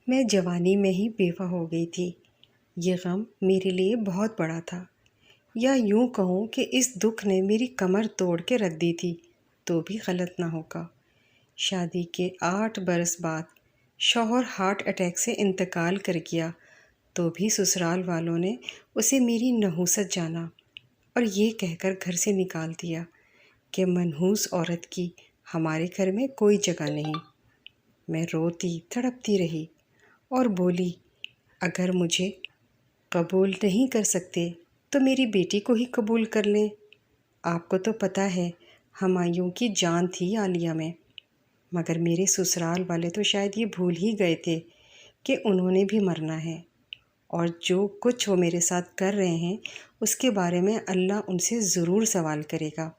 میں جوانی میں ہی بیوہ ہو گئی تھی۔ یہ غم میرے لیے بہت بڑا تھا، یا یوں کہوں کہ اس دکھ نے میری کمر توڑ کے رکھ دی تھی تو بھی غلط نہ ہوگا۔ شادی کے 8 برس بعد شوہر ہارٹ اٹیک سے انتقال کر گیا تو بھی سسرال والوں نے اسے میری نحوست جانا اور یہ کہہ کر گھر سے نکال دیا کہ منحوس عورت کی ہمارے گھر میں کوئی جگہ نہیں۔ میں روتی تڑپتی رہی اور بولی، اگر مجھے قبول نہیں کر سکتے تو میری بیٹی کو ہی قبول کر لیں۔ آپ کو تو پتہ ہے ہمایوں کی جان تھی عالیہ میں، مگر میرے سسرال والے تو شاید یہ بھول ہی گئے تھے کہ انہوں نے بھی مرنا ہے، اور جو کچھ وہ میرے ساتھ کر رہے ہیں اس کے بارے میں اللہ ان سے ضرور سوال کرے گا،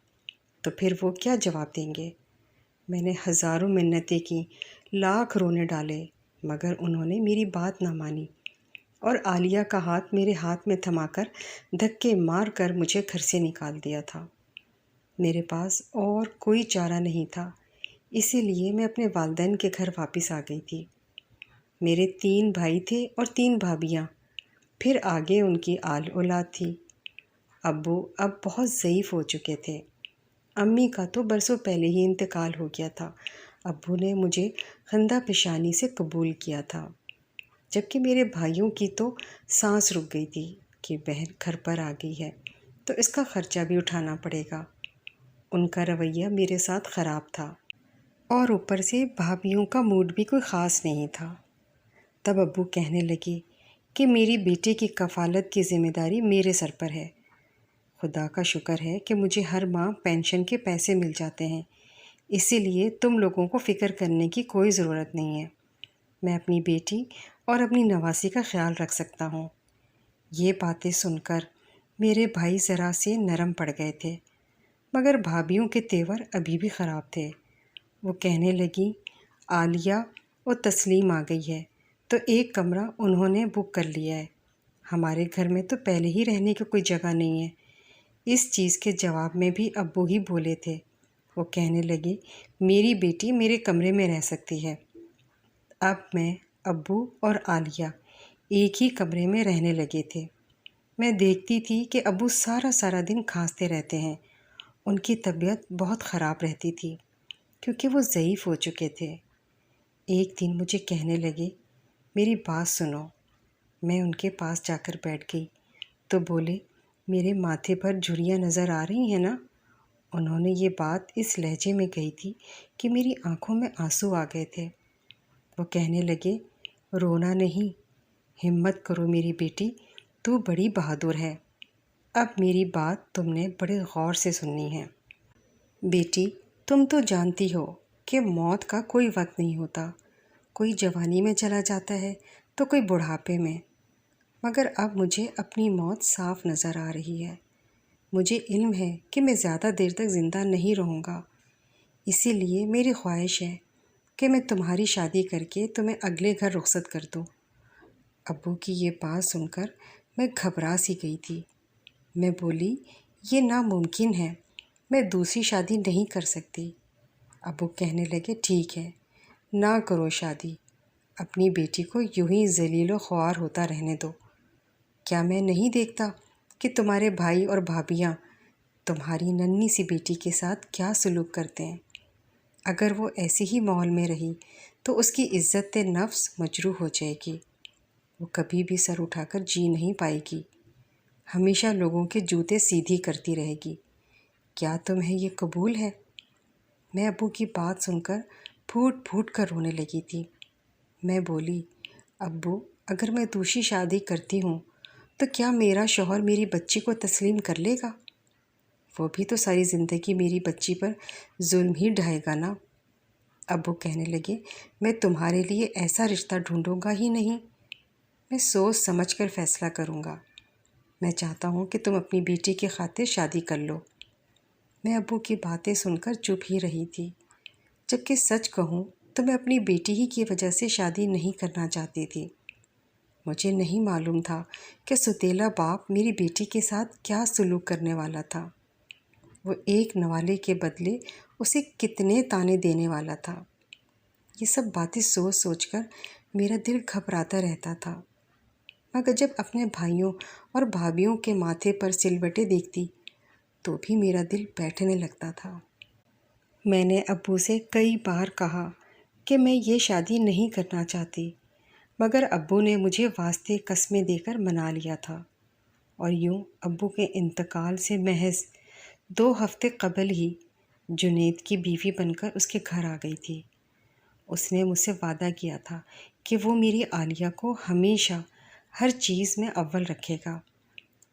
تو پھر وہ کیا جواب دیں گے؟ میں نے ہزاروں منتیں کی، لاکھ رونے ڈالے، مگر انہوں نے میری بات نہ مانی اور عالیہ کا ہاتھ میرے ہاتھ میں تھما کر دھکے مار کر مجھے گھر سے نکال دیا تھا۔ میرے پاس اور کوئی چارہ نہیں تھا، اسی لیے میں اپنے والدین کے گھر واپس آ گئی تھی۔ میرے 3 بھائی تھے اور 3 بھابیاں، پھر آگے ان کی آل اولاد تھی۔ ابو اب بہت ضعیف ہو چکے تھے۔ امی کا تو برسوں پہلے ہی انتقال ہو گیا تھا۔ ابو نے مجھے خندہ پیشانی سے قبول کیا تھا، جبکہ میرے بھائیوں کی تو سانس رک گئی تھی کہ بہن گھر پر آ گئی ہے تو اس کا خرچہ بھی اٹھانا پڑے گا۔ ان کا رویہ میرے ساتھ خراب تھا اور اوپر سے بھابیوں کا موڈ بھی کوئی خاص نہیں تھا۔ تب ابو کہنے لگے کہ میری بیٹے کی کفالت کی ذمہ داری میرے سر پر ہے۔ خدا کا شکر ہے کہ مجھے ہر ماہ پینشن کے پیسے مل جاتے ہیں، اسی لیے تم لوگوں کو فکر کرنے کی کوئی ضرورت نہیں ہے۔ میں اپنی بیٹی اور اپنی نواسی کا خیال رکھ سکتا ہوں۔ یہ باتیں سن کر میرے بھائی ذرا سے نرم پڑ گئے تھے، مگر بھابیوں کے تیور ابھی بھی خراب تھے۔ وہ کہنے لگیں، عالیہ اور تسلیم آ گئی ہے تو ایک کمرہ انہوں نے بک کر لیا ہے۔ ہمارے گھر میں تو پہلے ہی رہنے کی کوئی جگہ نہیں ہے۔ اس چیز کے جواب میں بھی ابو ہی بولے تھے۔ وہ کہنے لگے، میری بیٹی میرے کمرے میں رہ سکتی ہے۔ اب میں، ابو اور عالیہ ایک ہی کمرے میں رہنے لگے تھے۔ میں دیکھتی تھی کہ ابو سارا دن کھانستے رہتے ہیں۔ ان کی طبیعت بہت خراب رہتی تھی کیونکہ وہ ضعیف ہو چکے تھے۔ ایک دن مجھے کہنے لگے، میری بات سنو۔ میں ان کے پاس جا کر بیٹھ گئی تو بولے، میرے ماتھے پر جھریاں نظر آ رہی ہیں نا؟ انہوں نے یہ بات اس لہجے میں کہی تھی کہ میری آنکھوں میں آنسو آ گئے تھے۔ وہ کہنے لگے، رونا نہیں، ہمت کرو میری بیٹی، تو بڑی بہادر ہے۔ اب میری بات تم نے بڑے غور سے سننی ہے۔ بیٹی، تم تو جانتی ہو کہ موت کا کوئی وقت نہیں ہوتا، کوئی جوانی میں چلا جاتا ہے تو کوئی بڑھاپے میں، مگر اب مجھے اپنی موت صاف نظر آ رہی ہے۔ مجھے علم ہے کہ میں زیادہ دیر تک زندہ نہیں رہوں گا، اسی لیے میری خواہش ہے کہ میں تمہاری شادی کر کے تمہیں اگلے گھر رخصت کر دوں۔ ابو کی یہ بات سن کر میں گھبرا سی گئی تھی۔ میں بولی، یہ ناممکن ہے، میں دوسری شادی نہیں کر سکتی۔ ابو کہنے لگے، ٹھیک ہے، نہ کرو شادی، اپنی بیٹی کو یوں ہی ذلیل و خوار ہوتا رہنے دو۔ کیا میں نہیں دیکھتا کہ تمہارے بھائی اور بھابیاں تمہاری ننھی سی بیٹی کے ساتھ کیا سلوک کرتے ہیں؟ اگر وہ ایسے ہی ماحول میں رہی تو اس کی عزت نفس مجروح ہو جائے گی، وہ کبھی بھی سر اٹھا کر جی نہیں پائے گی، ہمیشہ لوگوں کے جوتے سیدھی کرتی رہے گی۔ کیا تمہیں یہ قبول ہے؟ میں ابو کی بات سن کر پھوٹ پھوٹ کر رونے لگی تھی۔ میں بولی، ابو، اگر میں دوسری شادی کرتی ہوں تو کیا میرا شوہر میری بچی کو تسلیم کر لے گا؟ وہ بھی تو ساری زندگی میری بچی پر ظلم ہی ڈھائے گا نا۔ ابو کہنے لگے، میں تمہارے لیے ایسا رشتہ ڈھونڈوں گا ہی نہیں، میں سوچ سمجھ کر فیصلہ کروں گا۔ میں چاہتا ہوں کہ تم اپنی بیٹی کی خاطر شادی کر لو۔ میں ابو کی باتیں سن کر چپ ہی رہی تھی، جبکہ سچ کہوں تو میں اپنی بیٹی ہی کی وجہ سے شادی نہیں کرنا چاہتی تھی۔ مجھے نہیں معلوم تھا کہ ستیلا باپ میری بیٹی کے ساتھ کیا سلوک کرنے والا تھا۔ وہ ایک نوالے کے بدلے اسے کتنے تانے دینے والا تھا۔ یہ سب باتیں سوچ سوچ کر میرا دل گھبراتا رہتا تھا، مگر جب اپنے بھائیوں اور بھابھیوں کے ماتھے پر سلوٹیں دیکھتی تو بھی میرا دل بیٹھنے لگتا تھا۔ میں نے ابو سے کئی بار کہا کہ میں یہ شادی نہیں کرنا چاہتی، مگر ابو نے مجھے واسطے قسمیں دے کر منا لیا تھا، اور یوں ابو کے انتقال سے محض 2 ہفتے قبل ہی جنید کی بیوی بن کر اس کے گھر آ گئی تھی۔ اس نے مجھ سے وعدہ کیا تھا کہ وہ میری عالیہ کو ہمیشہ ہر چیز میں اول رکھے گا،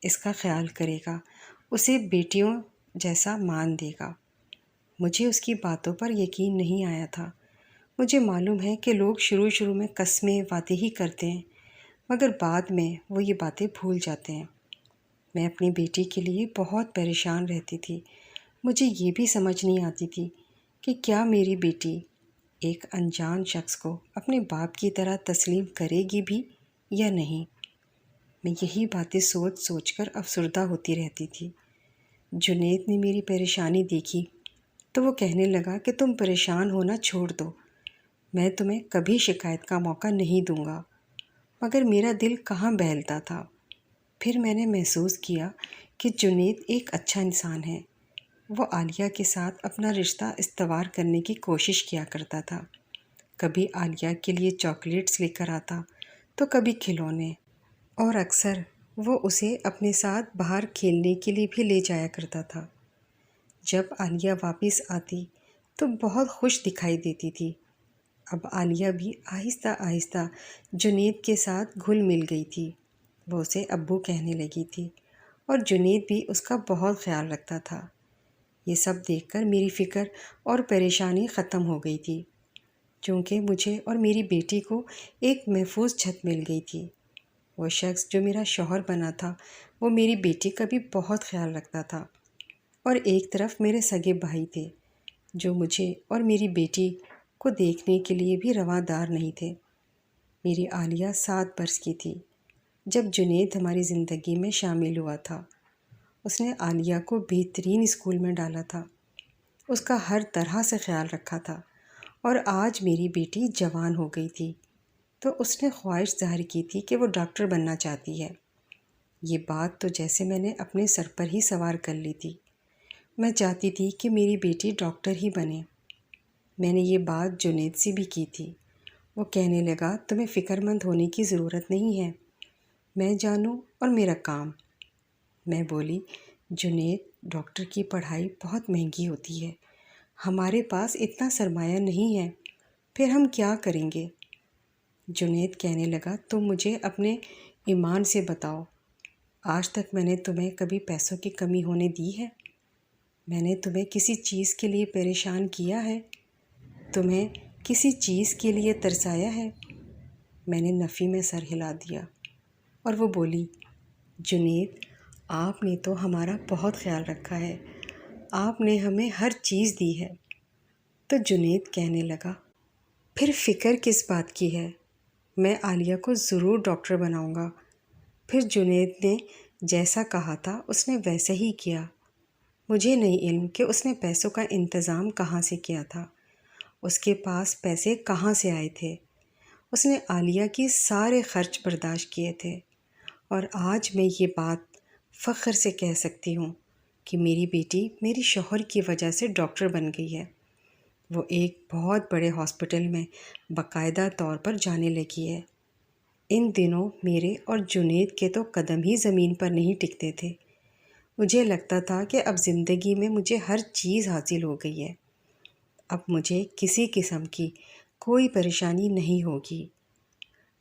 اس کا خیال کرے گا، اسے بیٹیوں جیسا مان دے گا۔ مجھے اس کی باتوں پر یقین نہیں آیا تھا۔ مجھے معلوم ہے کہ لوگ شروع میں قسمیں وعدے ہی کرتے ہیں، مگر بعد میں وہ یہ باتیں بھول جاتے ہیں۔ میں اپنی بیٹی کے لیے بہت پریشان رہتی تھی۔ مجھے یہ بھی سمجھ نہیں آتی تھی کہ کیا میری بیٹی ایک انجان شخص کو اپنے باپ کی طرح تسلیم کرے گی بھی یا نہیں۔ میں یہی باتیں سوچ سوچ کر افسردہ ہوتی رہتی تھی۔ جنید نے میری پریشانی دیکھی تو وہ کہنے لگا کہ تم پریشان ہونا چھوڑ دو، میں تمہیں کبھی شکایت کا موقع نہیں دوں گا۔ مگر میرا دل کہاں بہلتا تھا۔ پھر میں نے محسوس کیا کہ جنید ایک اچھا انسان ہے۔ وہ عالیہ کے ساتھ اپنا رشتہ استوار کرنے کی کوشش کیا کرتا تھا۔ کبھی عالیہ کے لیے چاکلیٹس لے کر آتا تو کبھی کھلونے، اور اکثر وہ اسے اپنے ساتھ باہر کھیلنے کے لیے بھی لے جایا کرتا تھا۔ جب عالیہ واپس آتی تو بہت خوش دکھائی دیتی تھی۔ اب عالیہ بھی آہستہ آہستہ جنید کے ساتھ گھل مل گئی تھی۔ وہ اسے ابو کہنے لگی تھی، اور جنید بھی اس کا بہت خیال رکھتا تھا۔ یہ سب دیکھ کر میری فکر اور پریشانی ختم ہو گئی تھی، چونکہ مجھے اور میری بیٹی کو ایک محفوظ چھت مل گئی تھی۔ وہ شخص جو میرا شوہر بنا تھا وہ میری بیٹی کا بھی بہت خیال رکھتا تھا، اور ایک طرف میرے سگے بھائی تھے جو مجھے اور میری بیٹی کو دیکھنے کے لیے بھی رواں نہیں تھے۔ میری عالیہ 7 برس کی تھی جب جنید ہماری زندگی میں شامل ہوا تھا۔ اس نے عالیہ کو بہترین اسکول میں ڈالا تھا، اس کا ہر طرح سے خیال رکھا تھا، اور آج میری بیٹی جوان ہو گئی تھی تو اس نے خواہش ظاہر کی تھی کہ وہ ڈاکٹر بننا چاہتی ہے۔ یہ بات تو جیسے میں نے اپنے سر پر ہی سوار کر لی تھی۔ میں چاہتی تھی کہ میری بیٹی ڈاکٹر ہی بنے۔ میں نے یہ بات جنید سے بھی کی تھی۔ وہ کہنے لگا تمہیں فکر مند ہونے کی ضرورت نہیں ہے، میں جانوں اور میرا کام۔ میں بولی جنید، ڈاکٹر کی پڑھائی بہت مہنگی ہوتی ہے، ہمارے پاس اتنا سرمایہ نہیں ہے، پھر ہم کیا کریں گے؟ جنید کہنے لگا تم مجھے اپنے ایمان سے بتاؤ، آج تک میں نے تمہیں کبھی پیسوں کی کمی ہونے دی ہے؟ میں نے تمہیں کسی چیز کے لیے پریشان کیا ہے؟ تمہیں کسی چیز کے لیے ترسایا ہے؟ میں نے نفی میں سر ہلا دیا، اور وہ بولی جنید، آپ نے تو ہمارا بہت خیال رکھا ہے، آپ نے ہمیں ہر چیز دی ہے۔ تو جنید کہنے لگا پھر فکر کس بات کی ہے، میں عالیہ کو ضرور ڈاکٹر بناؤں گا۔ پھر جنید نے جیسا کہا تھا اس نے ویسے ہی کیا۔ مجھے نہیں علم کہ اس نے پیسوں کا انتظام کہاں سے کیا تھا، اس کے پاس پیسے کہاں سے آئے تھے۔ اس نے عالیہ کی سارے خرچ برداشت کیے تھے، اور آج میں یہ بات فخر سے کہہ سکتی ہوں کہ میری بیٹی میری شوہر کی وجہ سے ڈاکٹر بن گئی ہے۔ وہ ایک بہت بڑے ہاسپٹل میں باقاعدہ طور پر جانے لگی ہے۔ ان دنوں میرے اور جنید کے تو قدم ہی زمین پر نہیں ٹکتے تھے۔ مجھے لگتا تھا کہ اب زندگی میں مجھے ہر چیز حاصل ہو گئی ہے، اب مجھے کسی قسم کی کوئی پریشانی نہیں ہوگی۔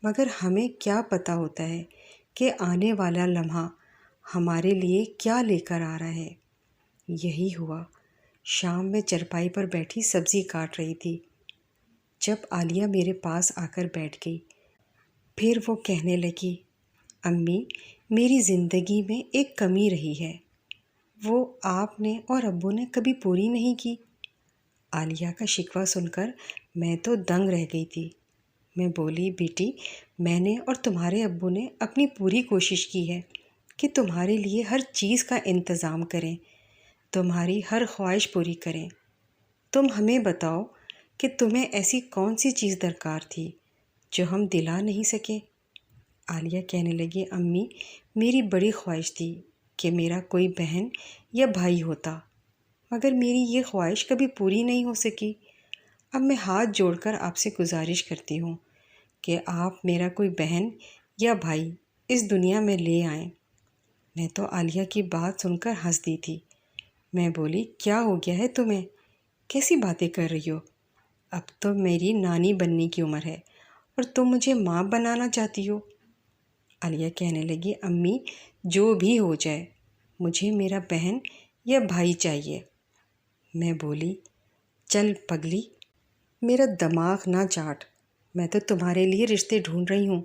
مگر ہمیں کیا پتہ ہوتا ہے کہ آنے والا لمحہ ہمارے لیے کیا لے کر آ رہا ہے۔ یہی ہوا۔ شام میں چرپائی پر بیٹھی سبزی کاٹ رہی تھی جب عالیہ میرے پاس آ کر بیٹھ گئی۔ پھر وہ کہنے لگی امی، میری زندگی میں ایک کمی رہی ہے، وہ آپ نے اور ابو نے کبھی پوری نہیں کی۔ عالیہ کا شکوہ سن کر میں تو دنگ رہ گئی تھی۔ میں بولی بیٹی، میں نے اور تمہارے ابو نے اپنی پوری کوشش کی ہے کہ تمہارے لیے ہر چیز کا انتظام کریں، تمہاری ہر خواہش پوری کریں۔ تم ہمیں بتاؤ کہ تمہیں ایسی کون سی چیز درکار تھی جو ہم دلا نہیں سکے؟ عالیہ کہنے لگی امی میری بڑی خواہش تھی کہ میرا کوئی بہن یا بھائی ہوتا، مگر میری یہ خواہش کبھی پوری نہیں ہو سکی۔ اب میں ہاتھ جوڑ کر آپ سے گزارش کرتی ہوں کہ آپ میرا کوئی بہن یا بھائی اس دنیا میں لے آئیں۔ میں تو عالیہ کی بات سن کر ہنس دی تھی۔ میں بولی کیا ہو گیا ہے تمہیں؟ کیسی باتیں کر رہی ہو؟ اب تو میری نانی بننے کی عمر ہے اور تم مجھے ماں بنانا چاہتی ہو۔ عالیہ کہنے لگی امی جو بھی ہو جائے مجھے میرا بہن یا بھائی چاہیے۔ میں بولی چل پگلی، میرا دماغ نہ چاٹ، میں تو تمہارے لیے رشتے ڈھونڈ رہی ہوں۔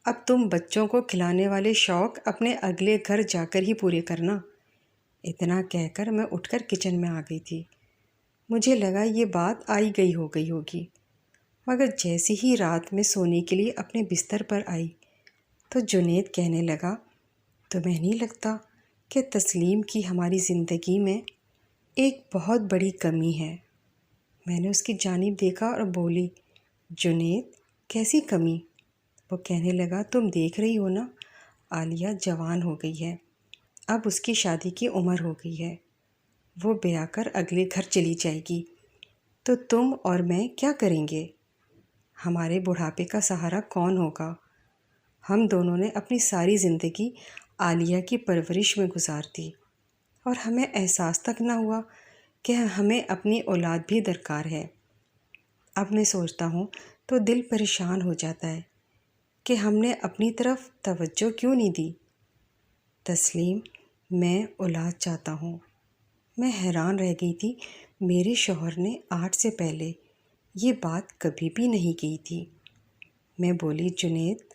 اب تم بچوں کو کھلانے والے شوق اپنے اگلے گھر جا کر ہی پورے کرنا۔ اتنا کہہ کر میں اٹھ کر کچن میں آ گئی تھی۔ مجھے لگا یہ بات آئی گئی ہوگی، مگر جیسے ہی رات میں سونے کے لیے اپنے بستر پر آئی تو جنید کہنے لگا تمہیں نہیں لگتا کہ تسلیم کی ہماری زندگی میں ایک بہت بڑی کمی ہے؟ میں نے اس کی جانب دیکھا اور بولی جنید کیسی کمی؟ وہ کہنے لگا تم دیکھ رہی ہو نا، عالیہ جوان ہو گئی ہے، اب اس کی شادی کی عمر ہو گئی ہے، وہ بیاہ کر اگلے گھر چلی جائے گی، تو تم اور میں کیا کریں گے؟ ہمارے بڑھاپے کا سہارا کون ہوگا؟ ہم دونوں نے اپنی ساری زندگی عالیہ کی پرورش میں گزار دی اور ہمیں احساس تک نہ ہوا کہ ہمیں اپنی اولاد بھی درکار ہے۔ اب میں سوچتا ہوں تو دل پریشان ہو جاتا ہے کہ ہم نے اپنی طرف توجہ کیوں نہیں دی۔ تسلیم میں اولاد چاہتا ہوں۔ میں حیران رہ گئی تھی، میرے شوہر نے 8 سے پہلے یہ بات کبھی بھی نہیں کی تھی۔ میں بولی جنید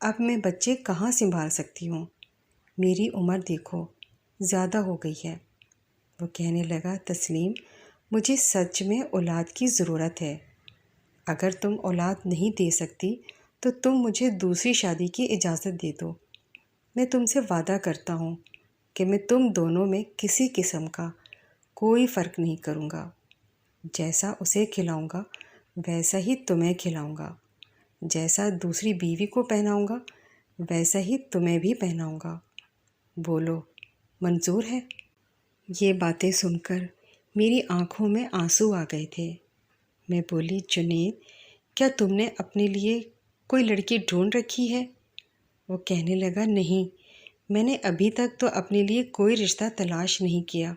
اب میں بچے کہاں سنبھال سکتی ہوں؟ میری عمر دیکھو زیادہ ہو گئی ہے۔ وہ کہنے لگا تسلیم مجھے سچ میں اولاد کی ضرورت ہے، اگر تم اولاد نہیں دے سکتی تو تم مجھے دوسری شادی کی اجازت دے دو۔ میں تم سے وعدہ کرتا ہوں کہ میں تم دونوں میں کسی قسم کا کوئی فرق نہیں کروں گا، جیسا اسے کھلاؤں گا ویسا ہی تمہیں کھلاؤں گا، جیسا دوسری بیوی کو پہناؤں گا ویسا ہی تمہیں بھی پہناؤں گا، بولو منظور ہے؟ یہ باتیں سن کر میری آنکھوں میں آنسو آ گئے تھے۔ میں بولی جنید کیا تم نے اپنے لیے کوئی لڑکی ڈھونڈ رکھی ہے؟ وہ کہنے لگا نہیں، میں نے ابھی تک تو اپنے لیے کوئی رشتہ تلاش نہیں کیا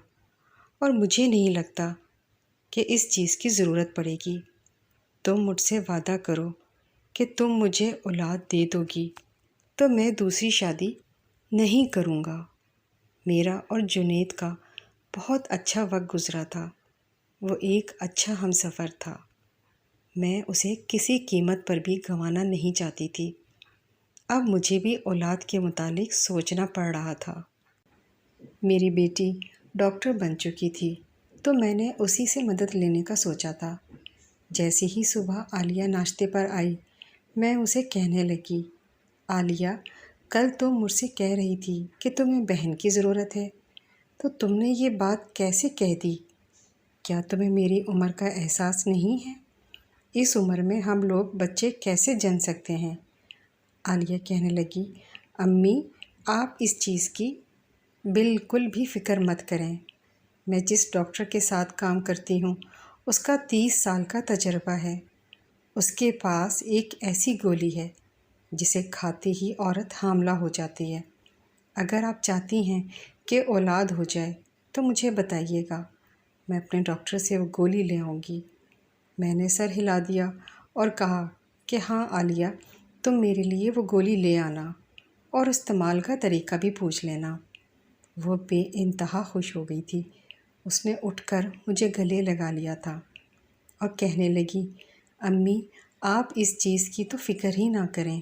اور مجھے نہیں لگتا کہ اس چیز کی ضرورت پڑے گی۔ تم مجھ سے وعدہ کرو کہ تم مجھے اولاد دے دو گی تو میں دوسری شادی نہیں کروں گا۔ میرا اور جنید کا بہت اچھا وقت گزرا تھا، وہ ایک اچھا ہمسفر تھا، میں اسے کسی قیمت پر بھی گنوانا نہیں چاہتی تھی۔ اب مجھے بھی اولاد کے متعلق سوچنا پڑ رہا تھا۔ میری بیٹی ڈاکٹر بن چکی تھی تو میں نے اسی سے مدد لینے کا سوچا تھا۔ جیسے ہی صبح عالیہ ناشتے پر آئی میں اسے کہنے لگی عالیہ کل تم مجھ سے کہہ رہی تھی کہ تمہیں بہن کی ضرورت ہے، تو تم نے یہ بات کیسے کہہ دی؟ کیا تمہیں میری عمر کا احساس نہیں ہے؟ اس عمر میں ہم لوگ بچے کیسے جن سکتے ہیں؟ عالیہ کہنے لگی امی آپ اس چیز کی بالکل بھی فکر مت کریں، میں جس ڈاکٹر کے ساتھ کام کرتی ہوں اس کا 30 سال کا تجربہ ہے، اس کے پاس ایک ایسی گولی ہے جسے کھاتے ہی عورت حاملہ ہو جاتی ہے۔ اگر آپ چاہتی ہیں کہ اولاد ہو جائے تو مجھے بتائیے گا، میں اپنے ڈاکٹر سے وہ گولی لے آؤں گی۔ میں نے سر ہلا دیا اور کہا کہ ہاں عالیہ تم میرے لیے وہ گولی لے آنا اور استعمال کا طریقہ بھی پوچھ لینا۔ وہ بے انتہا خوش ہو گئی تھی، اس نے اٹھ کر مجھے گلے لگا لیا تھا اور کہنے لگی امی آپ اس چیز کی تو فکر ہی نہ کریں۔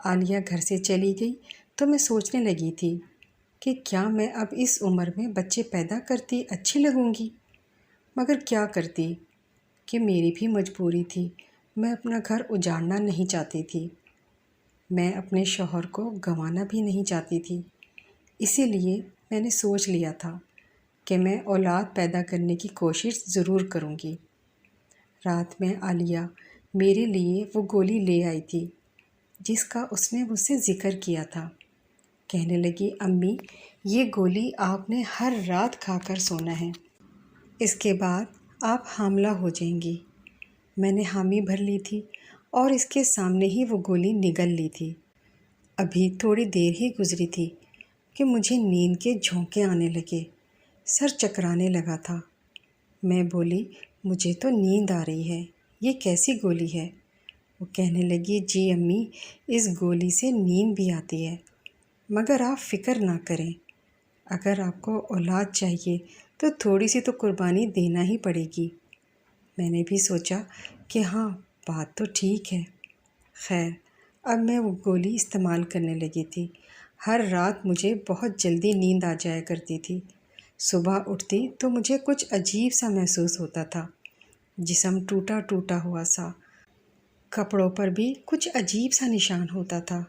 عالیہ گھر سے چلی گئی تو میں سوچنے لگی تھی کہ کیا میں اب اس عمر میں بچے پیدا کرتی اچھی لگوں گی، مگر کیا کرتی کہ میری بھی مجبوری تھی، میں اپنا گھر اجاڑنا نہیں چاہتی تھی، میں اپنے شوہر کو گنوانا بھی نہیں چاہتی تھی، اسی لیے میں نے سوچ لیا تھا کہ میں اولاد پیدا کرنے کی کوشش ضرور کروں گی۔ رات میں عالیہ میرے لیے وہ گولی لے آئی تھی جس کا اس نے مجھ سے ذکر کیا تھا۔ کہنے لگی، امی یہ گولی آپ نے ہر رات کھا کر سونا ہے، اس کے بعد آپ حاملہ ہو جائیں گی۔ میں نے حامی بھر لی تھی اور اس کے سامنے ہی وہ گولی نگل لی تھی۔ ابھی تھوڑی دیر ہی گزری تھی کہ مجھے نیند کے جھونکے آنے لگے، سر چکرانے لگا تھا۔ میں بولی، مجھے تو نیند آ رہی ہے، یہ کیسی گولی ہے؟ وہ کہنے لگی، جی امی اس گولی سے نیند بھی آتی ہے، مگر آپ فکر نہ کریں، اگر آپ کو اولاد چاہیے تو تھوڑی سی تو قربانی دینا ہی پڑے گی۔ میں نے بھی سوچا کہ ہاں بات تو ٹھیک ہے۔ خیر، اب میں وہ گولی استعمال کرنے لگی تھی۔ ہر رات مجھے بہت جلدی نیند آ جایا کرتی تھی۔ صبح اٹھتی تو مجھے کچھ عجیب سا محسوس ہوتا تھا، جسم ٹوٹا ٹوٹا ہوا سا، کپڑوں پر بھی کچھ عجیب سا نشان ہوتا تھا۔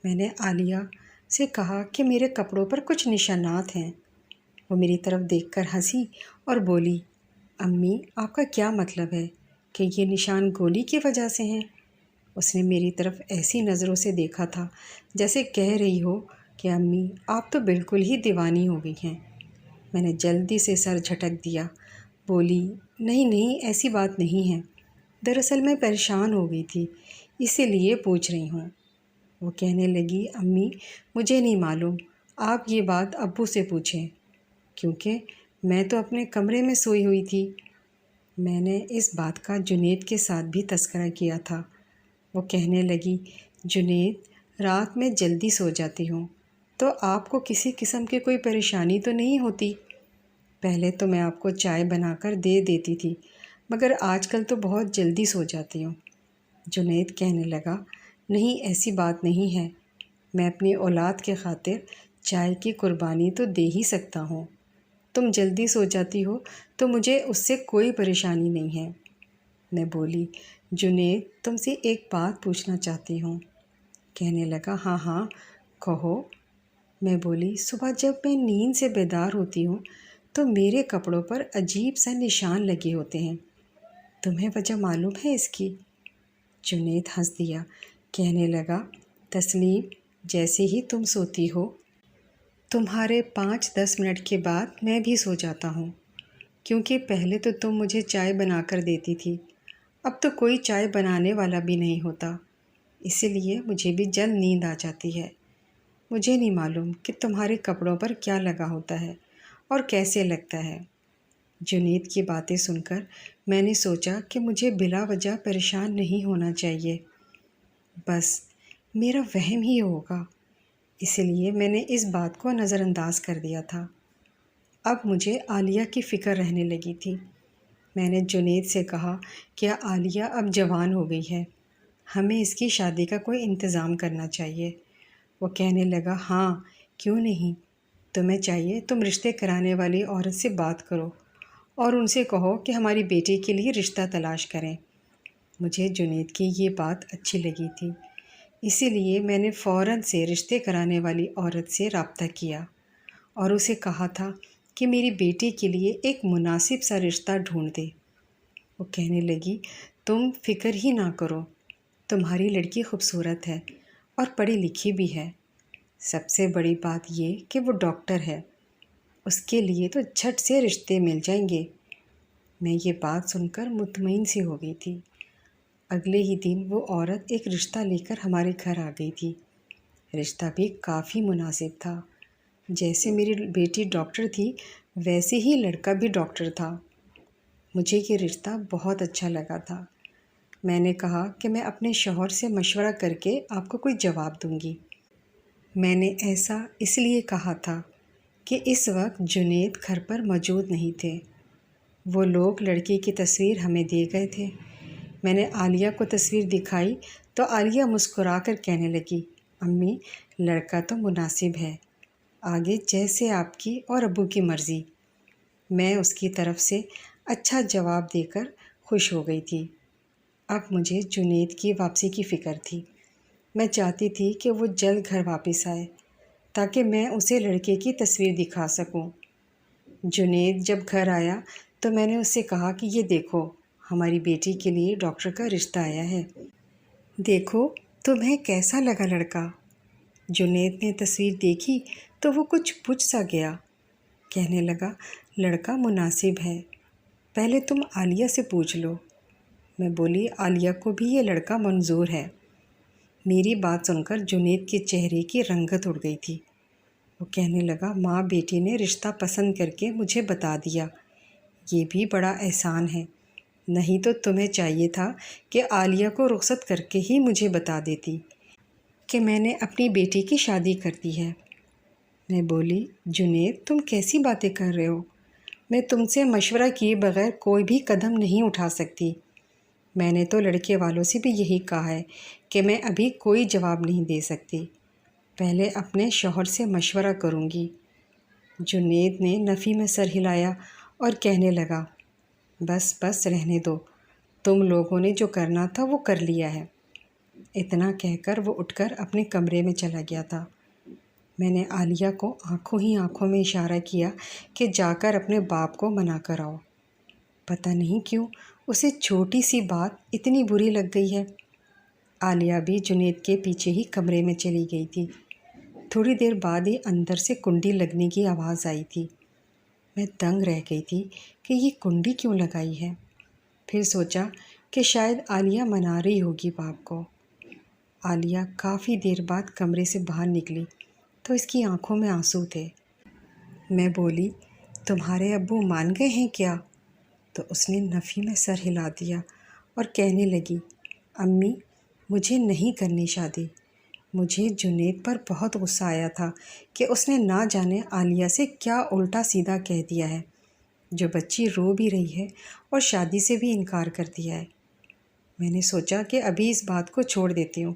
میں نے عالیہ سے کہا کہ میرے کپڑوں پر کچھ نشانات ہیں۔ وہ میری طرف دیکھ کر ہنسی اور بولی، امی آپ کا کیا مطلب ہے کہ یہ نشان گولی کی وجہ سے ہیں؟ اس نے میری طرف ایسی نظروں سے دیکھا تھا جیسے کہہ رہی ہو کہ امی آپ تو بالکل ہی دیوانی ہو گئی ہیں۔ میں نے جلدی سے سر جھٹک دیا، بولی، نہیں نہیں ایسی بات نہیں ہے، دراصل میں پریشان ہو گئی تھی، اسی لیے پوچھ رہی ہوں۔ وہ کہنے لگی، امی مجھے نہیں معلوم، آپ یہ بات ابو سے پوچھیں، کیونکہ میں تو اپنے کمرے میں سوئی ہوئی تھی۔ میں نے اس بات کا جنید کے ساتھ بھی تذکرہ کیا تھا۔ وہ کہنے لگی، جنید رات میں جلدی سو جاتی ہوں تو آپ کو کسی قسم کی کوئی پریشانی تو نہیں ہوتی؟ پہلے تو میں آپ کو چائے بنا کر دے دیتی تھی، مگر آج کل تو بہت جلدی سو جاتی ہوں۔ جنید کہنے لگا، نہیں ایسی بات نہیں ہے، میں اپنی اولاد کے خاطر چائے کی قربانی تو دے ہی سکتا ہوں۔ تم جلدی سو جاتی ہو تو مجھے اس سے کوئی پریشانی نہیں ہے۔ میں بولی، جنید تم سے ایک بات پوچھنا چاہتی ہوں۔ کہنے لگا، ہاں ہاں کہو۔ میں بولی، صبح جب میں نیند سے بیدار ہوتی ہوں تو میرے کپڑوں پر عجیب سا نشان لگے ہوتے ہیں، تمہیں وجہ معلوم ہے اس کی؟ جنید ہنس دیا، کہنے لگا، تسلیم جیسے ہی تم سوتی ہو تمہارے 5-10 منٹ کے بعد میں بھی سو جاتا ہوں، کیونکہ پہلے تو تم مجھے چائے بنا کر دیتی تھی، اب تو کوئی چائے بنانے والا بھی نہیں ہوتا، اسی لیے مجھے بھی جلد نیند آ جاتی ہے۔ مجھے نہیں معلوم کہ تمہارے کپڑوں پر کیا لگا ہوتا ہے اور کیسے لگتا ہے۔ جنید کی باتیں سن کر میں نے سوچا کہ مجھے بلا وجہ پریشان نہیں ہونا چاہیے، بس میرا وہم ہی ہوگا، اسی لیے میں نے اس بات کو نظر انداز کر دیا تھا۔ اب مجھے عالیہ کی فکر رہنے لگی تھی۔ میں نے جنید سے کہا کہ عالیہ اب جوان ہو گئی ہے، ہمیں اس کی شادی کا کوئی انتظام کرنا چاہیے۔ وہ کہنے لگا، ہاں کیوں نہیں، تمہیں چاہیے تم رشتے کرانے والی عورت سے بات کرو اور ان سے کہو کہ ہماری بیٹی کے لیے رشتہ تلاش کریں۔ مجھے جنید کی یہ بات اچھی لگی تھی، اسی لیے میں نے فوراً سے رشتے کرانے والی عورت سے رابطہ کیا اور اسے کہا تھا کہ میری بیٹی کے لیے ایک مناسب سا رشتہ ڈھونڈ دے۔ وہ کہنے لگی، تم فکر ہی نہ کرو، تمہاری لڑکی خوبصورت ہے اور پڑھی لکھی بھی ہے، سب سے بڑی بات یہ کہ وہ ڈاکٹر ہے، اس کے لیے تو جھٹ سے رشتے مل جائیں گے۔ میں یہ بات سن کر مطمئن سی ہو گئی تھی۔ اگلے ہی دن وہ عورت ایک رشتہ لے کر ہمارے گھر آ گئی تھی۔ رشتہ بھی کافی مناسب تھا، جیسے میری بیٹی ڈاکٹر تھی ویسے ہی لڑکا بھی ڈاکٹر تھا۔ مجھے یہ رشتہ بہت اچھا لگا تھا۔ میں نے کہا کہ میں اپنے شوہر سے مشورہ کر کے آپ کو کوئی جواب دوں گی۔ میں نے ایسا اس لیے کہا تھا کہ اس وقت جنید گھر پر موجود نہیں تھے، وہ لوگ لڑکی کی تصویر ہمیں دے گئے تھے۔ میں نے عالیہ کو تصویر دکھائی تو عالیہ مسکرا کر کہنے لگی، امی لڑکا تو مناسب ہے، آگے جیسے آپ کی اور ابو کی مرضی۔ میں اس کی طرف سے اچھا جواب دے کر خوش ہو گئی تھی۔ اب مجھے جنید کی واپسی کی فکر تھی۔ میں چاہتی تھی کہ وہ جلد گھر واپس آئے تاکہ میں اسے لڑکے کی تصویر دکھا سکوں۔ جنید جب گھر آیا تو میں نے اس سے کہا کہ یہ دیکھو، ہماری بیٹی کے لیے ڈاکٹر کا رشتہ آیا ہے، دیکھو تمہیں کیسا لگا لڑکا؟ جنید نے تصویر دیکھی تو وہ کچھ بجھ سا گیا، کہنے لگا لڑکا مناسب ہے، پہلے تم عالیہ سے پوچھ لو۔ میں بولی عالیہ کو بھی یہ لڑکا منظور ہے۔ میری بات سن کر جنید کے چہرے کی رنگت اڑ گئی تھی۔ وہ کہنے لگا ماں بیٹی نے رشتہ پسند کر کے مجھے بتا دیا، یہ بھی بڑا احسان ہے، نہیں تو تمہیں چاہیے تھا کہ عالیہ کو رخصت کر کے ہی مجھے بتا دیتی کہ میں نے اپنی بیٹی کی شادی کر دی ہے۔ میں بولی جنید تم کیسی باتیں کر رہے ہو؟ میں تم سے مشورہ کیے بغیر کوئی بھی قدم نہیں اٹھا سکتی۔ میں نے تو لڑکے والوں سے بھی یہی کہا ہے کہ میں ابھی کوئی جواب نہیں دے سکتی، پہلے اپنے شوہر سے مشورہ کروں گی۔ جنید نے نفی میں سر ہلایا اور کہنے لگا بس بس رہنے دو، تم لوگوں نے جو کرنا تھا وہ کر لیا ہے۔ اتنا کہہ کر وہ اٹھ کر اپنے کمرے میں چلا گیا تھا۔ میں نے عالیہ کو آنکھوں ہی آنکھوں میں اشارہ کیا کہ جا کر اپنے باپ کو منا کر آؤ۔ پتہ نہیں کیوں اسے چھوٹی سی بات اتنی بری لگ گئی ہے۔ عالیہ بھی جنید کے پیچھے ہی کمرے میں چلی گئی تھی۔ تھوڑی دیر بعد ہی اندر سے کنڈی لگنے کی آواز آئی تھی۔ میں دنگ رہ گئی تھی کہ یہ کنڈی کیوں لگائی ہے۔ پھر سوچا کہ شاید عالیہ منا رہی ہوگی باپ کو۔ عالیہ کافی دیر بعد کمرے سے باہر نکلی تو اس کی آنکھوں میں آنسو تھے۔ میں بولی تمہارے ابو مان گئے ہیں کیا؟ تو اس نے نفی میں سر ہلا دیا اور کہنے لگی امی مجھے نہیں کرنی شادی۔ مجھے جنید پر بہت غصہ آیا تھا کہ اس نے نہ جانے عالیہ سے کیا الٹا سیدھا کہہ دیا ہے، جو بچی رو بھی رہی ہے اور شادی سے بھی انکار کر دیا ہے۔ میں نے سوچا کہ ابھی اس بات کو چھوڑ دیتی ہوں،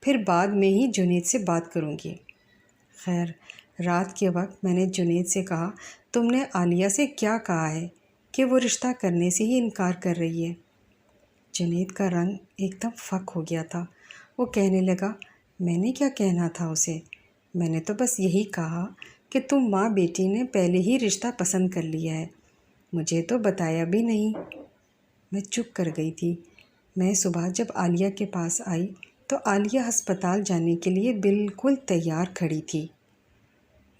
پھر بعد میں ہی جنید سے بات کروں گی۔ خیر رات کے وقت میں نے جنید سے کہا تم نے عالیہ سے کیا کہا ہے کہ وہ رشتہ کرنے سے ہی انکار کر رہی ہے؟ جنید کا رنگ ایک دم فک ہو گیا تھا۔ وہ کہنے لگا میں نے کیا کہنا تھا اسے، میں نے تو بس یہی کہا کہ تم ماں بیٹی نے پہلے ہی رشتہ پسند کر لیا ہے، مجھے تو بتایا بھی نہیں۔ میں چپ کر گئی تھی۔ میں صبح جب عالیہ کے پاس آئی تو عالیہ ہسپتال جانے کے لیے بالکل تیار کھڑی تھی۔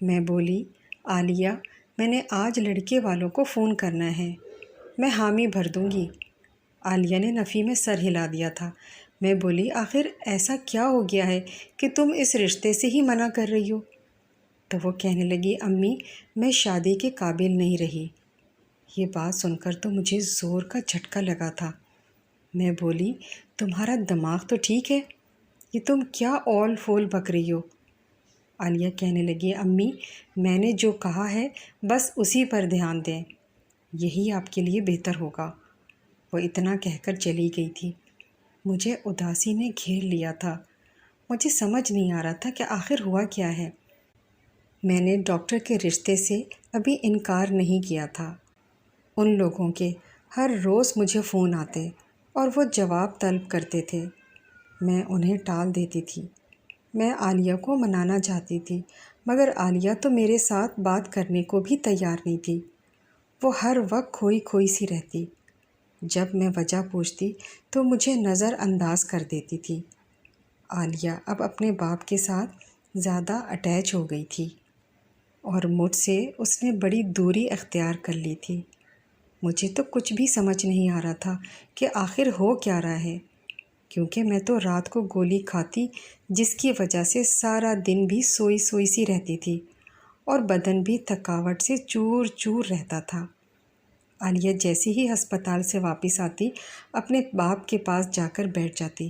میں بولی عالیہ میں نے آج لڑکے والوں کو فون کرنا ہے، میں حامی بھر دوں گی۔ عالیہ نے نفی میں سر ہلا دیا تھا۔ میں بولی آخر ایسا کیا ہو گیا ہے کہ تم اس رشتے سے ہی منع کر رہی ہو؟ تو وہ کہنے لگی امی میں شادی کے قابل نہیں رہی۔ یہ بات سن کر تو مجھے زور کا جھٹکا لگا تھا۔ میں بولی تمہارا دماغ تو ٹھیک ہے، یہ تم کیا اول فول بک رہی ہو؟ عالیہ کہنے لگی امی میں نے جو کہا ہے بس اسی پر دھیان دیں، یہی آپ کے لیے بہتر ہوگا۔ وہ اتنا کہہ کر چلی گئی تھی۔ مجھے اداسی نے گھیر لیا تھا۔ مجھے سمجھ نہیں آ رہا تھا کہ آخر ہوا کیا ہے۔ میں نے ڈاکٹر کے رشتے سے ابھی انکار نہیں کیا تھا۔ ان لوگوں کے ہر روز مجھے فون آتے اور وہ جواب طلب کرتے تھے، میں انہیں ٹال دیتی تھی۔ میں عالیہ کو منانا چاہتی تھی مگر عالیہ تو میرے ساتھ بات کرنے کو بھی تیار نہیں تھی۔ وہ ہر وقت کھوئی کھوئی سی رہتی۔ جب میں وجہ پوچھتی تو مجھے نظر انداز کر دیتی تھی۔ عالیہ اب اپنے باپ کے ساتھ زیادہ اٹیچ ہو گئی تھی اور مجھ سے اس نے بڑی دوری اختیار کر لی تھی۔ مجھے تو کچھ بھی سمجھ نہیں آ رہا تھا کہ آخر ہو کیا رہا ہے، کیونکہ میں تو رات کو گولی کھاتی جس کی وجہ سے سارا دن بھی سوئی سوئی سی رہتی تھی اور بدن بھی تھکاوٹ سے چور چور رہتا تھا۔ عالیہ جیسے ہی ہسپتال سے واپس آتی اپنے باپ کے پاس جا کر بیٹھ جاتی۔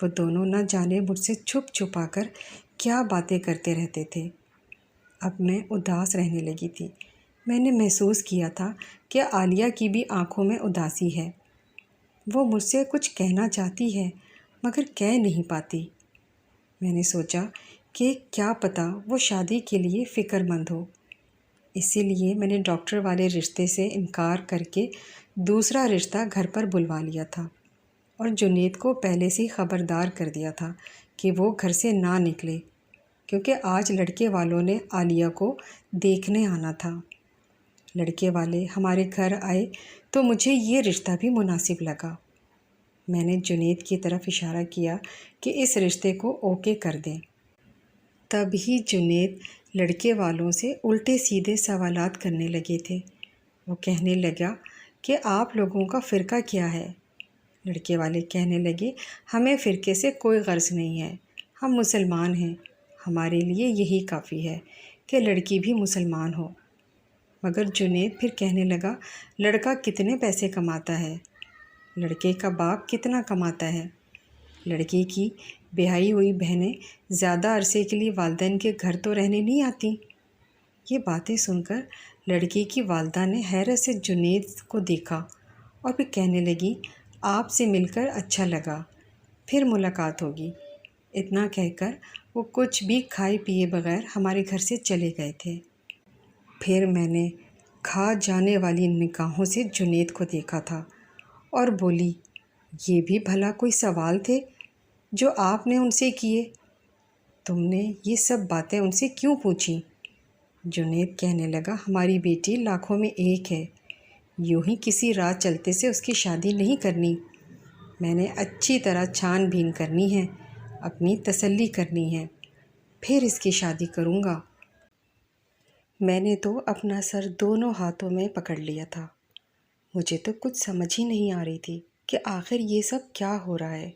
وہ دونوں نہ جانے مجھ سے چھپ چھپا کر کیا باتیں کرتے رہتے تھے۔ اب میں اداس رہنے لگی تھی۔ میں نے محسوس کیا تھا کہ عالیہ کی بھی آنکھوں میں اداسی ہے۔ وہ مجھ سے کچھ کہنا چاہتی ہے مگر کہہ نہیں پاتی۔ میں نے سوچا کہ کیا پتہ وہ شادی کے لیے فکر مند ہو، اسی لیے میں نے ڈاکٹر والے رشتے سے انکار کر کے دوسرا رشتہ گھر پر بلوا لیا تھا اور جنید کو پہلے سے ہی خبردار کر دیا تھا کہ وہ گھر سے نہ نکلے، کیونکہ آج لڑکے والوں نے عالیہ کو دیکھنے آنا تھا۔ لڑکے والے ہمارے گھر آئے تو مجھے یہ رشتہ بھی مناسب لگا۔ میں نے جنید کی طرف اشارہ کیا کہ اس رشتے کو اوکے کر دیں۔ تب ہی جنید لڑکے والوں سے الٹے سیدھے سوالات کرنے لگے تھے۔ وہ کہنے لگا کہ آپ لوگوں کا فرقہ کیا ہے؟ لڑکے والے کہنے لگے ہمیں فرقے سے کوئی غرض نہیں ہے، ہم مسلمان ہیں، ہمارے لیے یہی کافی ہے کہ لڑکی بھی مسلمان ہو۔ مگر جنید پھر کہنے لگا لڑکا کتنے پیسے کماتا ہے؟ لڑکے کا باپ کتنا کماتا ہے؟ لڑکی کی بیاہی ہوئی بہنیں زیادہ عرصے کے لیے والدین کے گھر تو رہنے نہیں آتی۔ یہ باتیں سن کر لڑکی کی والدہ نے حیرت سے جنید کو دیکھا اور پھر کہنے لگی آپ سے مل کر اچھا لگا، پھر ملاقات ہوگی۔ اتنا کہہ کر وہ کچھ بھی کھائے پیے بغیر ہمارے گھر سے چلے گئے تھے۔ پھر میں نے کھا جانے والی نگاہوں سے جنید کو دیکھا تھا اور بولی یہ بھی بھلا کوئی سوال تھے جو آپ نے ان سے کیے؟ تم نے یہ سب باتیں ان سے کیوں پوچھیں؟ جنید کہنے لگا ہماری بیٹی لاکھوں میں ایک ہے، یوں ہی کسی راہ چلتے سے اس کی شادی نہیں کرنی۔ میں نے اچھی طرح چھان بین کرنی ہے، اپنی تسلی کرنی ہے، پھر اس کی شادی کروں گا۔ میں نے تو اپنا سر دونوں ہاتھوں میں پکڑ لیا تھا۔ مجھے تو کچھ سمجھ ہی نہیں آ رہی تھی کہ آخر یہ سب کیا ہو رہا ہے۔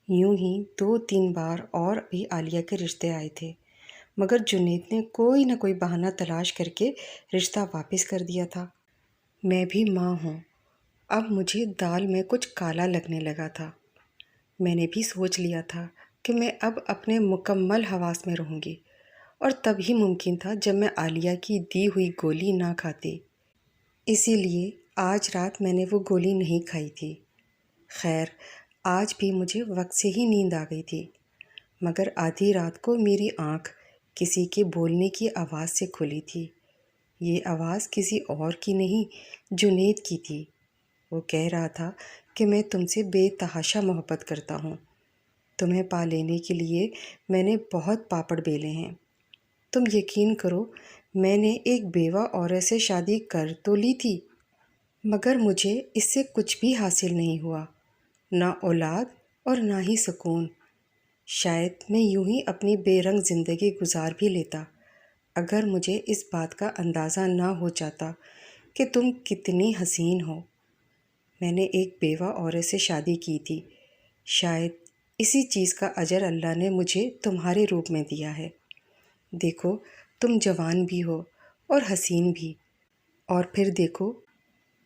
یوں ہی 2-3 بار اور بھی عالیہ کے رشتے آئے تھے، مگر جنید نے کوئی نہ کوئی بہانہ تلاش کر کے رشتہ واپس کر دیا تھا۔ میں بھی ماں ہوں، اب مجھے دال میں کچھ کالا لگنے لگا تھا۔ میں نے بھی سوچ لیا تھا کہ میں اب اپنے مکمل حواس میں رہوں گی، اور تب ہی ممکن تھا جب میں عالیہ کی دی ہوئی گولی نہ کھاتی۔ اسی لیے آج رات میں نے وہ گولی نہیں کھائی تھی۔ خیر، آج بھی مجھے وقت سے ہی نیند آ گئی تھی، مگر آدھی رات کو میری آنکھ کسی کے بولنے کی آواز سے کھلی تھی۔ یہ آواز کسی اور کی نہیں، جنید کی تھی۔ وہ کہہ رہا تھا کہ میں تم سے بے تحاشا محبت کرتا ہوں، تمہیں پا لینے کے لیے میں نے بہت پاپڑ بیلے ہیں۔ تم یقین کرو میں نے ایک بیوہ عورت سے شادی کر تو لی تھی، مگر مجھے اس سے کچھ بھی حاصل نہیں ہوا، نہ اولاد اور نہ ہی سکون۔ شاید میں یوں ہی اپنی بے رنگ زندگی گزار بھی لیتا اگر مجھے اس بات کا اندازہ نہ ہو جاتا کہ تم کتنی حسین ہو۔ میں نے ایک بیوہ عورت سے شادی کی تھی، شاید اسی چیز کا اجر اللہ نے مجھے تمہارے روپ میں دیا ہے۔ دیکھو تم جوان بھی ہو اور حسین بھی، اور پھر دیکھو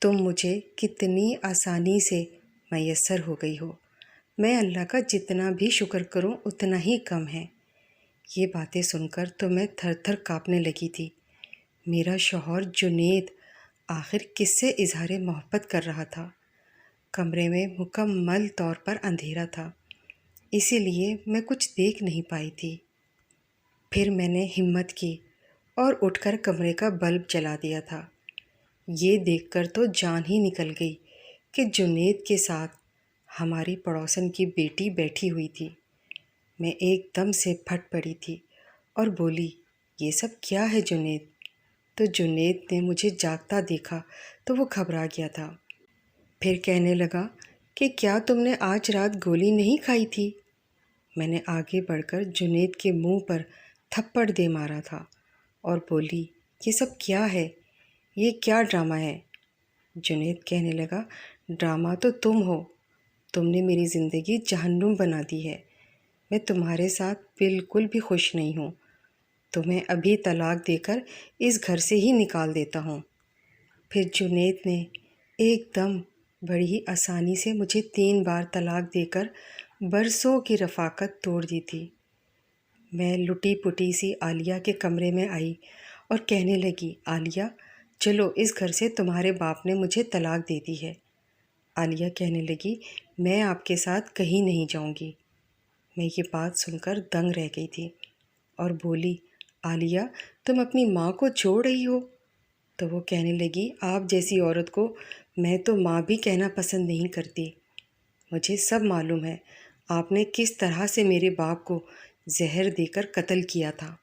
تم مجھے کتنی آسانی سے میسر ہو گئی ہو۔ میں اللہ کا جتنا بھی شکر کروں اتنا ہی کم ہے۔ یہ باتیں سن کر تو میں تھر تھر کانپنے لگی تھی۔ میرا شوہر جنید آخر کس سے اظہار محبت کر رہا تھا؟ کمرے میں مکمل طور پر اندھیرا تھا، اسی لیے میں کچھ دیکھ نہیں پائی تھی۔ پھر میں نے ہمت کی اور اٹھ کر کمرے کا بلب جلا دیا تھا۔ یہ دیکھ کر تو جان ہی نکل گئی کہ جنید کے ساتھ ہماری پڑوسن کی بیٹی بیٹھی ہوئی تھی۔ میں ایک دم سے پھٹ پڑی تھی اور بولی یہ سب کیا ہے جنید؟ تو جنید نے مجھے جاگتا دیکھا تو وہ گھبرا گیا تھا۔ پھر کہنے لگا کہ کیا تم نے آج رات گولی نہیں کھائی تھی؟ میں نے آگے بڑھ کر جنید کے منہ پر تھپڑ دے مارا تھا اور بولی یہ سب کیا ہے؟ یہ کیا ڈرامہ ہے؟ جنید کہنے لگا ڈرامہ تو تم ہو، تم نے میری زندگی جہنم بنا دی ہے۔ میں تمہارے ساتھ بالکل بھی خوش نہیں ہوں، تمہیں ابھی طلاق دے کر اس گھر سے ہی نکال دیتا ہوں۔ پھر جنید نے ایک دم بڑی ہی آسانی سے مجھے 3 بار طلاق دے کر برسوں کی رفاقت توڑ دی تھی۔ میں لٹی پٹی سی عالیہ کے کمرے میں آئی اور کہنے لگی عالیہ چلو، اس گھر سے تمہارے باپ نے مجھے طلاق دے دی ہے۔ عالیہ کہنے لگی میں آپ کے ساتھ کہیں نہیں جاؤں گی۔ میں یہ بات سن کر دنگ رہ گئی تھی اور بولی عالیہ تم اپنی ماں کو چھوڑ رہی ہو؟ تو وہ کہنے لگی آپ جیسی عورت کو میں تو ماں بھی کہنا پسند نہیں کرتی۔ مجھے سب معلوم ہے آپ نے کس طرح سے میرے باپ کو زہر دے کر قتل کیا تھا۔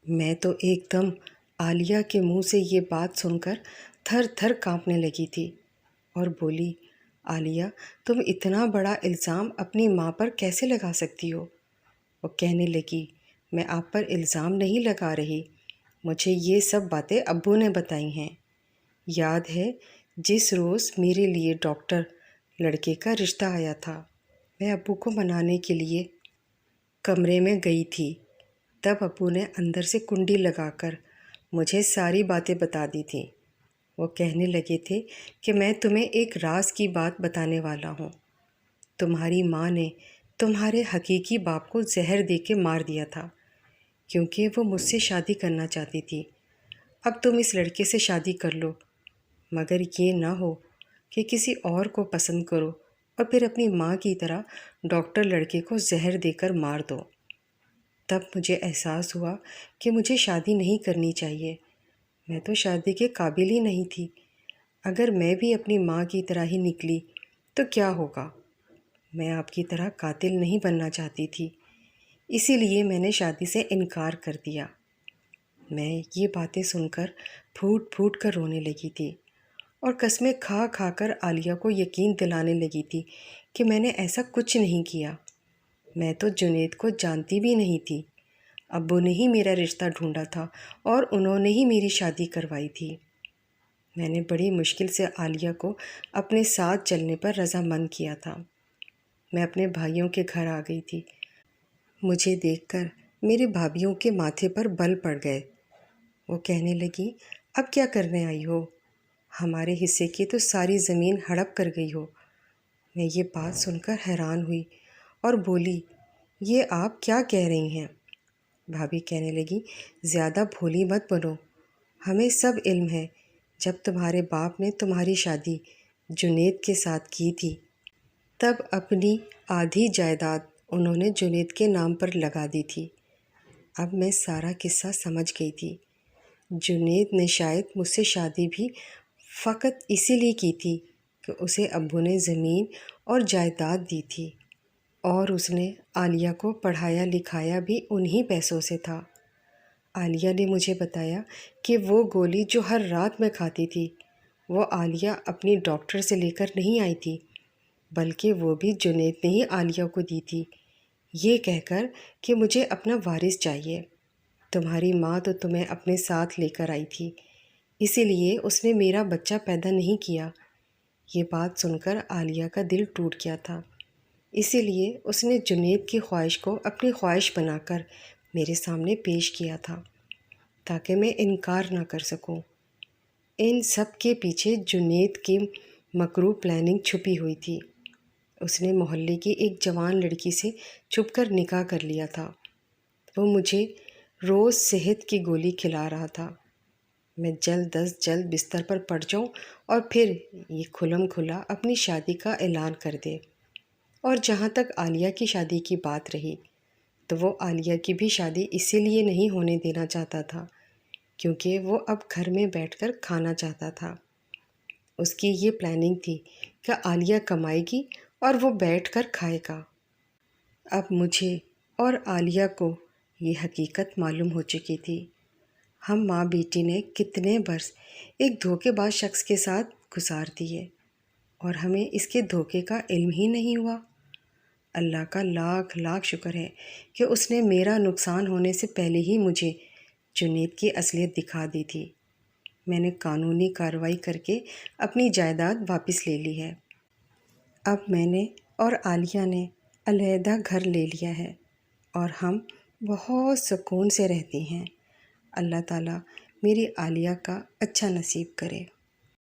میں تو ایک دم عالیہ کے منہ سے یہ بات سن کر تھر تھر کانپنے لگی تھی اور بولی، عالیہ تم اتنا بڑا الزام اپنی ماں پر کیسے لگا سکتی ہو؟ وہ کہنے لگی، میں آپ پر الزام نہیں لگا رہی، مجھے یہ سب باتیں ابو نے بتائی ہیں۔ یاد ہے جس روز میرے لیے ڈاکٹر لڑکے کا رشتہ آیا تھا، میں ابو کو منانے کے لیے کمرے میں گئی تھی، تب ابو نے اندر سے کنڈی لگا کر مجھے ساری باتیں بتا دی تھیں۔ وہ کہنے لگے تھے کہ میں تمہیں ایک راز کی بات بتانے والا ہوں۔ تمہاری ماں نے تمہارے حقیقی باپ کو زہر دے کے مار دیا تھا کیونکہ وہ مجھ سے شادی کرنا چاہتی تھی۔ اب تم اس لڑکے سے شادی کر لو، مگر یہ نہ ہو کہ کسی اور کو پسند کرو اور پھر اپنی ماں کی طرح ڈاکٹر لڑکے کو زہر دے کر مار دو۔ تب مجھے احساس ہوا کہ مجھے شادی نہیں کرنی چاہیے، میں تو شادی کے قابل ہی نہیں تھی۔ اگر میں بھی اپنی ماں کی طرح ہی نکلی تو کیا ہوگا؟ میں آپ کی طرح قاتل نہیں بننا چاہتی تھی، اسی لیے میں نے شادی سے انکار کر دیا۔ میں یہ باتیں سن کر پھوٹ پھوٹ کر رونے لگی تھی اور قسمیں کھا کھا کر عالیہ کو یقین دلانے لگی تھی کہ میں نے ایسا کچھ نہیں کیا۔ میں تو جنید کو جانتی بھی نہیں تھی، ابو نے ہی میرا رشتہ ڈھونڈا تھا اور انہوں نے ہی میری شادی کروائی تھی۔ میں نے بڑی مشکل سے عالیہ کو اپنے ساتھ چلنے پر رضامند کیا تھا۔ میں اپنے بھائیوں کے گھر آ گئی تھی۔ مجھے دیکھ کر میرے بھابھیوں کے ماتھے پر بل پڑ گئے۔ وہ کہنے لگی، اب کیا کرنے آئی ہو؟ ہمارے حصے کی تو ساری زمین ہڑپ کر گئی ہو۔ میں یہ بات سن کر حیران ہوئی اور بولی، یہ آپ کیا کہہ رہی ہیں؟ بھابھی کہنے لگی، زیادہ بھولی مت بنو، ہمیں سب علم ہے جب تمہارے باپ نے تمہاری شادی جنید کے ساتھ کی تھی تب اپنی آدھی جائیداد انہوں نے جنید کے نام پر لگا دی تھی۔ اب میں سارا قصہ سمجھ گئی تھی۔ جنید نے شاید مجھ سے شادی بھی فقط اسی لیے کی تھی کہ اسے ابو نے زمین اور جائیداد دی تھی، اور اس نے عالیہ کو پڑھایا لکھایا بھی انہی پیسوں سے تھا۔ عالیہ نے مجھے بتایا کہ وہ گولی جو ہر رات میں کھاتی تھی، وہ عالیہ اپنی ڈاکٹر سے لے کر نہیں آئی تھی، بلکہ وہ بھی جنید نے ہی عالیہ کو دی تھی، یہ کہہ کر کہ مجھے اپنا وارث چاہیے۔ تمہاری ماں تو تمہیں اپنے ساتھ لے کر آئی تھی، اسی لیے اس نے میرا بچہ پیدا نہیں کیا۔ یہ بات سن کر عالیہ کا دل ٹوٹ گیا تھا، اسی لیے اس نے جنید کی خواہش کو اپنی خواہش بنا کر میرے سامنے پیش کیا تھا تاکہ میں انکار نہ کر سکوں۔ ان سب کے پیچھے جنید کی مکروہ پلاننگ چھپی ہوئی تھی۔ اس نے محلے کی ایک جوان لڑکی سے چھپ کر نکاح کر لیا تھا۔ وہ مجھے روز صحت کی گولی کھلا رہا تھا، میں جلد از جلد بستر پر پڑ جاؤں اور پھر یہ کھلم کھلا اپنی شادی کا اعلان کر دے۔ اور جہاں تک عالیہ کی شادی کی بات رہی تو وہ عالیہ کی بھی شادی اسی لیے نہیں ہونے دینا چاہتا تھا کیونکہ وہ اب گھر میں بیٹھ کر کھانا چاہتا تھا۔ اس کی یہ پلاننگ تھی کہ عالیہ کمائے گی اور وہ بیٹھ کر کھائے گا۔ اب مجھے اور عالیہ کو یہ حقیقت معلوم ہو چکی تھی۔ ہم ماں بیٹی نے کتنے برس ایک دھوکے باز شخص کے ساتھ گزار دیے اور ہمیں اس کے دھوکے کا علم ہی نہیں ہوا۔ اللہ کا لاکھ لاکھ شکر ہے کہ اس نے میرا نقصان ہونے سے پہلے ہی مجھے جنید کی اصلیت دکھا دی تھی۔ میں نے قانونی کارروائی کر کے اپنی جائیداد واپس لے لی ہے۔ اب میں نے اور عالیہ نے علیحدہ گھر لے لیا ہے اور ہم بہت سکون سے رہتی ہیں۔ اللہ تعالیٰ میری عالیہ کا اچھا نصیب کرے۔